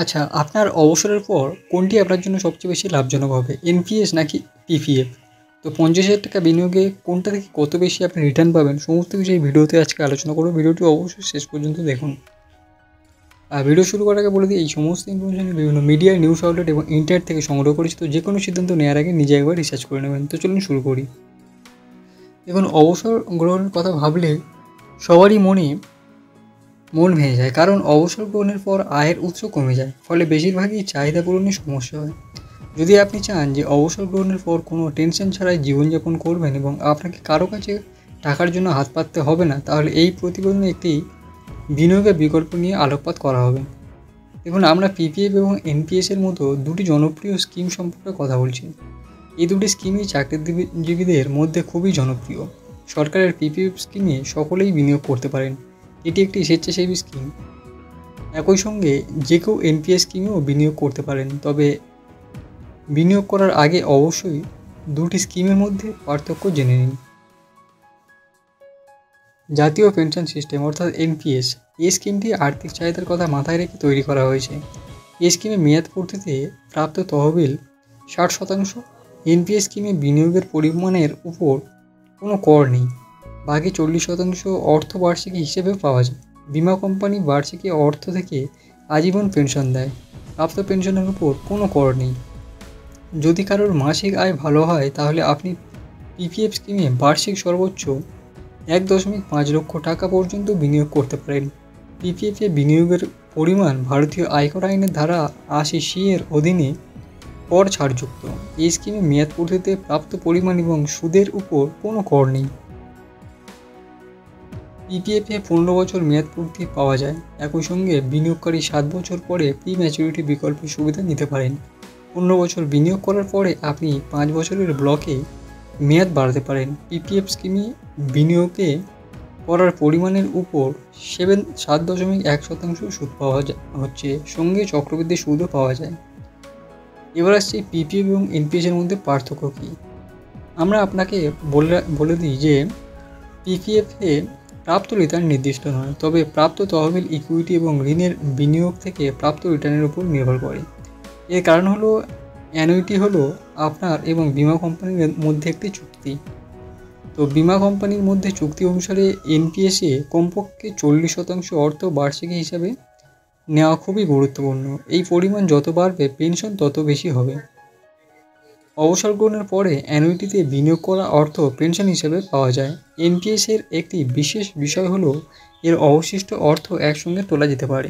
আচ্ছা, আপনার অবসরের পর কোনটি আপনার জন্য সবচেয়ে বেশি লাভজনক হবে? এনপিএস নাকি পিপিএফ? তো ৳৫০,০০০ বিনিয়োগে কোনটা থেকে কত বেশি আপনি রিটার্ন পাবেন, সমস্ত কিছু এই ভিডিওতে আজকে আলোচনা করব। ভিডিওটি অবশ্যই শেষ পর্যন্ত দেখুন। আর ভিডিও শুরু করার আগে বলে দিই, এই সমস্ত ইনফরমেশন বিভিন্ন মিডিয়া, নিউজ আউটলেট এবং ইন্টারনেট থেকে সংগ্রহ করেছি। তো যেকোনো সিদ্ধান্ত নেওয়ার আগে নিজে একবার রিসার্চ করে নেবেন। তো চলুন শুরু করি। দেখুন, অবসর গ্রহণের কথা ভাবলে সবারই মন ভেঙে যায়, কারণ অবসর গ্রহণের পর আয়ের উৎস কমে যায়, ফলে বেশিরভাগই চাহিদা পূরণে সমস্যা হয়। যদি আপনি চান যে অবসর গ্রহণের পর কোনো টেনশন ছাড়াই জীবনযাপন করবেন এবং আপনাকে কারো কাছে টাকার জন্য হাত পাততে হবে না, তাহলে এই প্রতিবেদনে একটি বিনিয়োগের বিকল্প নিয়ে আলোকপাত করা হবে। দেখুন, আমরা পিপিএফ এবং এনপিএসের মতো দুটি জনপ্রিয় স্কিম সম্পর্কে কথা বলছি। এই দুটি স্কিমই চাকরিজীবীদের মধ্যে খুবই জনপ্রিয়। সরকারের পিপিএফ স্কিমে সকলেই বিনিয়োগ করতে পারেন। এটি একটি স্বেচ্ছাসেবী স্কিম। একই সঙ্গে যে কেউ এনপিএস স্কিমেও বিনিয়োগ করতে পারেন, তবে বিনিয়োগ করার আগে অবশ্যই দুটি স্কিমের মধ্যে পার্থক্য জেনে নিন। জাতীয় পেনশন সিস্টেম অর্থাৎ এনপিএস, এই স্কিমটি আর্থিক চাহিদার কথা মাথায় রেখে তৈরি করা হয়েছে। এই স্কিমে মেয়াদ পূর্তিতে প্রাপ্ত তহবিল 60%। এনপিএস স্কিমে বিনিয়োগের পরিমাণের উপর কোনো কর নেই। বাকি 40% অর্থ বার্ষিকী হিসেবে পাওয়া যায়। বিমা কোম্পানি বার্ষিকী অর্থ থেকে আজীবন পেনশন দেয়। প্রাপ্ত পেনশনের উপর কোনো কর নেই। যদি কারোর মাসিক আয় ভালো হয়, তাহলে আপনি পিপিএফ স্কিমে বার্ষিক সর্বোচ্চ 1.5 লক্ষ টাকা পর্যন্ত বিনিয়োগ করতে পারেন। পিপিএফে বিনিয়োগের পরিমাণ ভারতীয় আয়কর আইনের ধারা 80C এর অধীনে কর ছাড়যুক্ত। এই স্কিমে মেয়াদ পূর্তিতে প্রাপ্ত পরিমাণ এবং সুদের উপর কোনো কর নেই। পিপিএফে 15 বছর মেয়াদ পূর্তি পাওয়া যায়। একই সঙ্গে বিনিয়োগকারী 7 বছর পরে প্রি ম্যাচুরিটি বিকল্পের সুবিধা নিতে পারেন। 15 বছর বিনিয়োগ করার পরে আপনি 5 বছরের ব্লকে মেয়াদ বাড়াতে পারেন। পিপিএফ স্কিমে বিনিয়োগে করার পরিমাণের উপর 7.1% সুদ পাওয়া হচ্ছে, সঙ্গে চক্রবৃদ্ধি সুদও পাওয়া যায়। এবার আসছে পিপিএফ এবং এনপিএসের মধ্যে পার্থক্য কী। আমরা আপনাকে বলে দিই যে পিপিএফে প্রাপ্ত রিটার্ন নির্দিষ্ট নয়, তবে প্রাপ্ত তহবিল, ইকুইটি এবং ঋণের বিনিয়োগ থেকে প্রাপ্ত রিটার্নের উপর নির্ভর করে। এর কারণ হলো অ্যানুইটি হলো আপনার এবং বিমা কোম্পানির মধ্যে একটি চুক্তি। তো বিমা কোম্পানির মধ্যে চুক্তি অনুসারে এনপিএসে কমপক্ষে 40% অর্থ বার্ষিকী হিসাবে নেওয়া খুবই গুরুত্বপূর্ণ। এই পরিমাণ যত বাড়বে, পেনশন তত বেশি হবে। অবসর গ্রহণের পরে অ্যানুইটিতে বিনিয়োগ করা অর্থ পেনশন হিসেবে পাওয়া যায়। এনপিএসের একটি বিশেষ বিষয় হলো এর অবশিষ্ট অর্থ একসঙ্গে তোলা যেতে পারে।